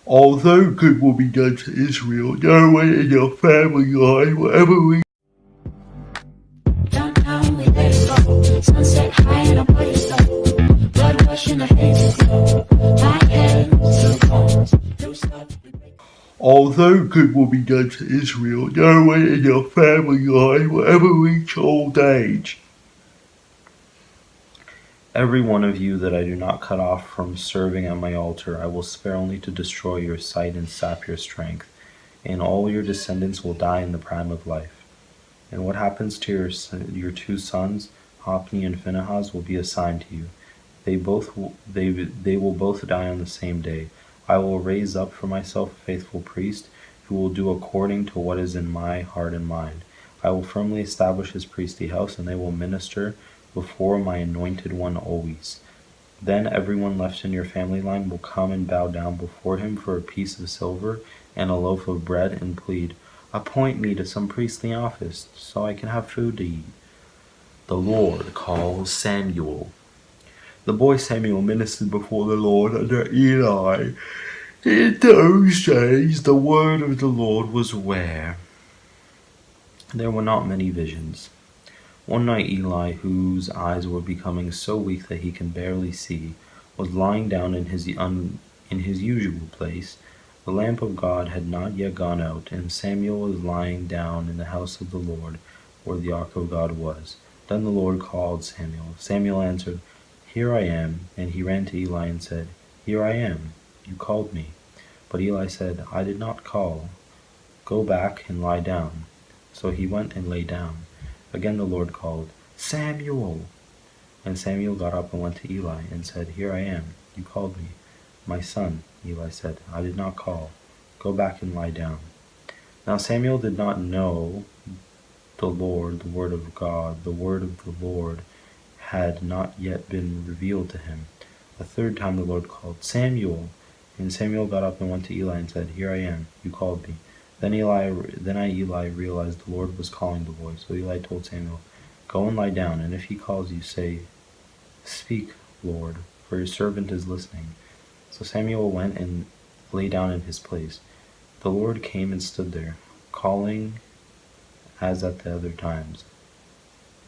Although good will be done to Israel, no one in your family line will ever reach. Downtown we let it go. Sunset high and a party slow. Blood rush in the hazy glow. My head to the bones. Loose up, we break. Although good will be done to Israel, no one in your family line will ever reach old age. Every one of you that I do not cut off from serving at my altar, I will spare only to destroy your sight and sap your strength, and all your descendants will die in the prime of life. And what happens to your two sons, Hophni and Phinehas, will be assigned to you. They will both die on the same day. I will raise up for myself a faithful priest, who will do according to what is in my heart and mind. I will firmly establish his priestly house, and they will minister before my anointed one always. Then everyone left in your family line will come and bow down before him for a piece of silver and a loaf of bread and plead, "Appoint me to some priestly office, so I can have food to eat." The Lord calls Samuel. The boy Samuel ministered before the Lord under Eli. In those days the word of the Lord was rare. There were not many visions. One night Eli, whose eyes were becoming so weak that he can barely see, was lying down in his usual place. The lamp of God had not yet gone out, and Samuel was lying down in the house of the Lord, where the ark of God was. Then the Lord called Samuel. Samuel answered, "Here I am." And he ran to Eli and said, "Here I am. You called me." But Eli said, "I did not call. Go back and lie down." So he went and lay down. Again the Lord called, "Samuel!" And Samuel got up and went to Eli and said, "Here I am. You called me." "My son," Eli said, "I did not call. Go back and lie down." Now Samuel did not know the Lord, the word of God. The word of the Lord had not yet been revealed to him. A third time the Lord called, "Samuel!" And Samuel got up and went to Eli and said, "Here I am. You called me." Then Eli realized the Lord was calling the boy. So Eli told Samuel, "Go and lie down, and if he calls you, say, 'Speak, Lord, for your servant is listening.'" So Samuel went and lay down in his place. The Lord came and stood there, calling as at the other times,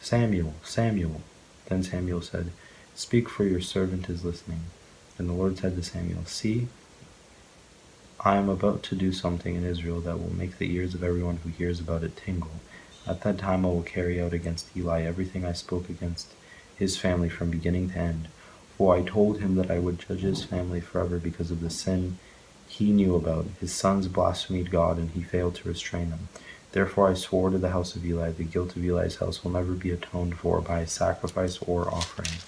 "Samuel, Samuel." Then Samuel said, "Speak, for your servant is listening." And the Lord said to Samuel, "See, I am about to do something in Israel that will make the ears of everyone who hears about it tingle. At that time I will carry out against Eli everything I spoke against his family from beginning to end. For I told him that I would judge his family forever because of the sin he knew about. His sons blasphemed God, and he failed to restrain them. Therefore I swore to the house of Eli, the guilt of Eli's house will never be atoned for by a sacrifice or offering."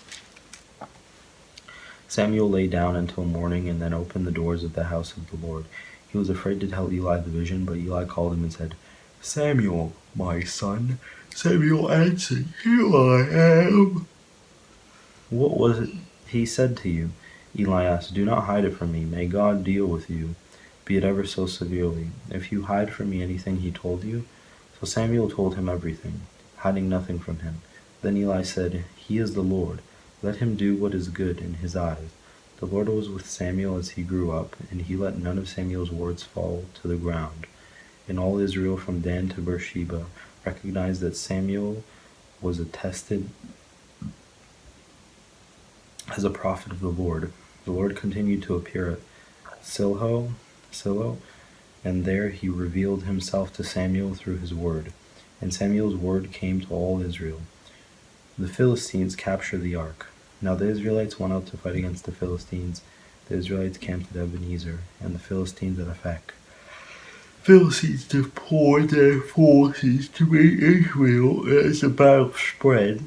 Samuel lay down until morning and then opened the doors of the house of the Lord. He was afraid to tell Eli the vision, but Eli called him and said, "Samuel, my son." Samuel answered, "Here I am." "What was it he said to you?" Eli asked. "Do not hide it from me. May God deal with you, be it ever so severely, if you hide from me anything he told you." So Samuel told him everything, hiding nothing from him. Then Eli said, "He is the Lord. Let him do what is good in his eyes." The Lord was with Samuel as he grew up, and he let none of Samuel's words fall to the ground. And all Israel from Dan to Beersheba recognized that Samuel was attested as a prophet of the Lord. The Lord continued to appear at Silo, and there he revealed himself to Samuel through his word. And Samuel's word came to all Israel. The Philistines captured the ark. Now the Israelites went out to fight against the Philistines. The Israelites camped at Ebenezer, and the Philistines at Aphek. Philistines deployed their forces to meet Israel as the battle spread.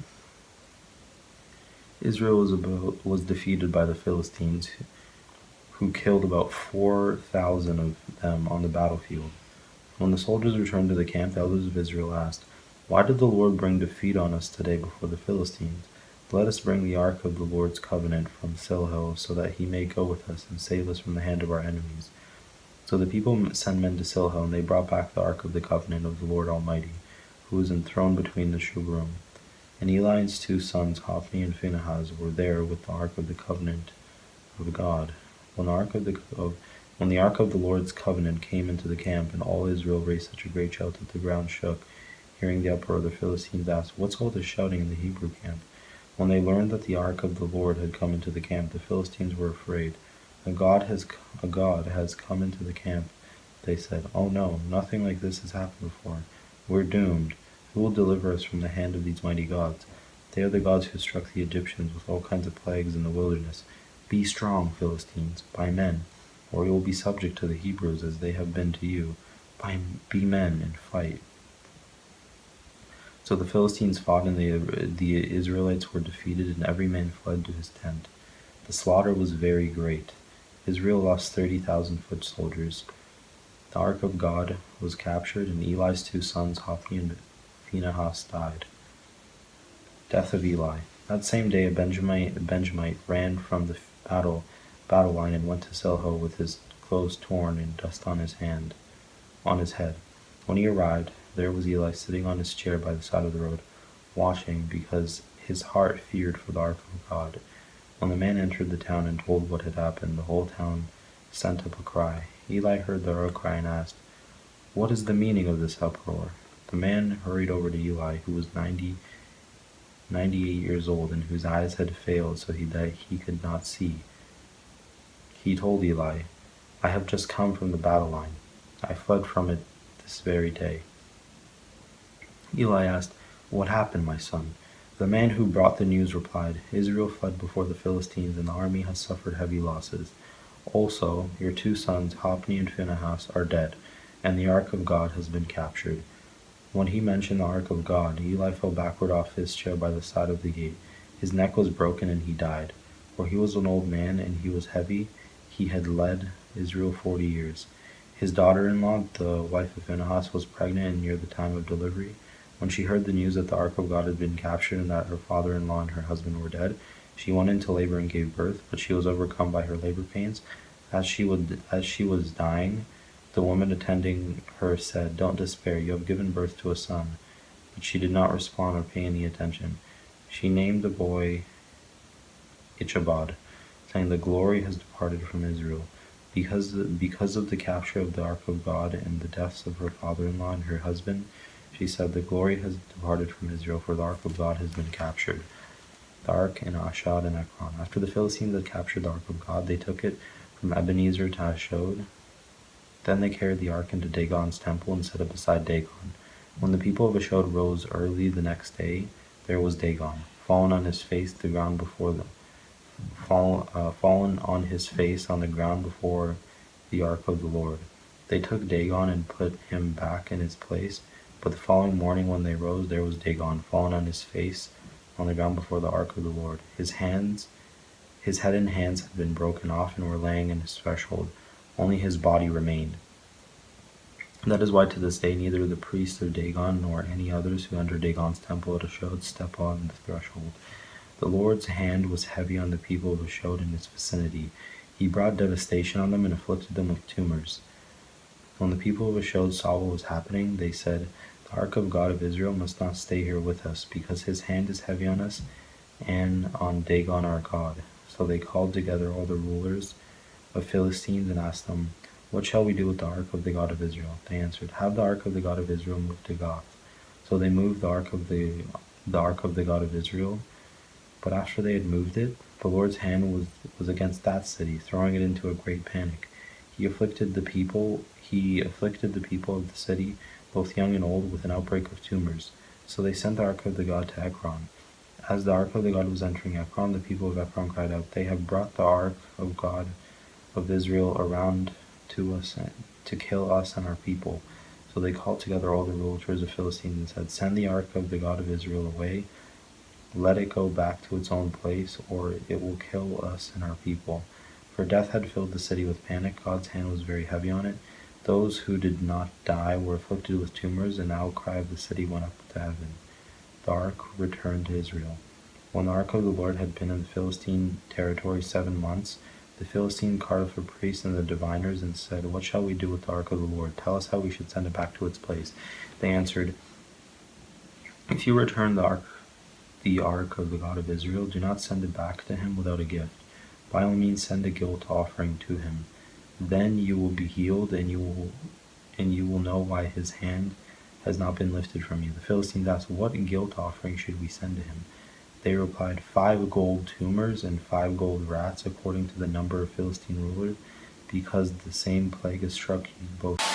Israel was defeated by the Philistines, who killed about 4,000 of them on the battlefield. When the soldiers returned to the camp, the elders of Israel asked, "Why did the Lord bring defeat on us today before the Philistines? Let us bring the ark of the Lord's covenant from Silo, so that he may go with us and save us from the hand of our enemies." So the people sent men to Silo, and they brought back the ark of the covenant of the Lord Almighty, who was enthroned between the cherubim. And Eli's two sons, Hophni and Phinehas, were there with the ark of the covenant of God. When the ark of When the ark of the Lord's covenant came into the camp, and all Israel raised such a great shout that the ground shook, hearing the uproar, the Philistines asked, "What's all this shouting in the Hebrew camp?" When they learned that the ark of the Lord had come into the camp, the Philistines were afraid. A god has come into the camp, they said. "Oh no, nothing like this has happened before. We're doomed. Who will deliver us from the hand of these mighty gods? They are the gods who struck the Egyptians with all kinds of plagues in the wilderness. Be strong, Philistines, by men, or you will be subject to the Hebrews as they have been to you. Be men and fight." So the Philistines fought, and the Israelites were defeated, and every man fled to his tent. The slaughter was very great. Israel lost 30,000 foot soldiers. The ark of God was captured, and Eli's two sons, Hophni and Phinehas, died. Death of Eli. That same day a Benjamite ran from the battle line and went to Silho with his clothes torn and dust on his head. When he arrived, there was Eli sitting on his chair by the side of the road, watching, because his heart feared for the ark of God. When the man entered the town and told what had happened, the whole town sent up a cry. Eli heard the outcry and asked, "What is the meaning of this uproar?" The man hurried over to Eli, who was 98 years old, and whose eyes had failed so that he could not see. He told Eli, "I have just come from the battle line. I fled from it this very day." Eli asked, "What happened, my son?" The man who brought the news replied, "Israel fled before the Philistines, and the army has suffered heavy losses. Also, your two sons, Hophni and Phinehas, are dead, and the ark of God has been captured." When he mentioned the ark of God, Eli fell backward off his chair by the side of the gate. His neck was broken, and he died. For he was an old man, and he was heavy. He had led Israel 40 years. His daughter-in-law, the wife of Phinehas, was pregnant and near the time of delivery. When she heard the news that the ark of God had been captured and that her father-in-law and her husband were dead, she went into labor and gave birth, but she was overcome by her labor pains. As she was dying, the woman attending her said, "Don't despair, you have given birth to a son." But she did not respond or pay any attention. She named the boy Ichabod, saying, "The glory has departed from Israel." Because of the capture of the ark of God and the deaths of her father-in-law and her husband, she said, "The glory has departed from Israel, for the ark of God has been captured." The ark in Ashdod and Ekron. After the Philistines had captured the ark of God, they took it from Ebenezer to Ashdod. Then they carried the ark into Dagon's temple and set it beside Dagon. When the people of Ashdod rose early the next day, there was Dagon, fallen on his face on the ground before the ark of the Lord. They took Dagon and put him back in his place. But the following morning when they rose, there was Dagon, fallen on his face on the ground before the ark of the Lord. His head and hands had been broken off and were laying in his threshold. Only his body remained. That is why to this day neither the priests of Dagon nor any others who enter Dagon's temple at Ashdod step on the threshold. The Lord's hand was heavy on the people of Ashdod and its vicinity. He brought devastation on them and afflicted them with tumors. When the people of Ashdod saw what was happening, they said, "The ark of God of Israel must not stay here with us, because his hand is heavy on us and on Dagon our God." So they called together all the rulers of Philistines and asked them, "What shall we do with the ark of the God of Israel?" They answered, "Have the ark of the God of Israel moved to Gath." So they moved the ark of the God of Israel. But after they had moved it, the Lord's hand was against that city, throwing it into a great panic. He afflicted the people of the city, both young and old, with an outbreak of tumors. So they sent the ark of the God to Ekron. As the ark of the God was entering Ekron, the people of Ekron cried out, "They have brought the ark of God of Israel around to us to kill us and our people." So they called together all the rulers of Philistines and said, "Send the ark of the God of Israel away. Let it go back to its own place, or it will kill us and our people." For death had filled the city with panic. God's hand was very heavy on it. Those who did not die were afflicted with tumors, and the outcry of the city went up to heaven. The ark returned to Israel. When the ark of the Lord had been in the Philistine territory 7 months, the Philistine called for priests and the diviners and said, "What shall we do with the ark of the Lord? Tell us how we should send it back to its place." They answered, "If you return the ark of the God of Israel, do not send it back to him without a gift. By all means send a guilt offering to him. Then you will be healed, and you will know why his hand has not been lifted from you." The Philistines asked, "What guilt offering should we send to him?" They replied, 5 gold tumors and 5 gold rats, according to the number of Philistine rulers, because the same plague has struck you both.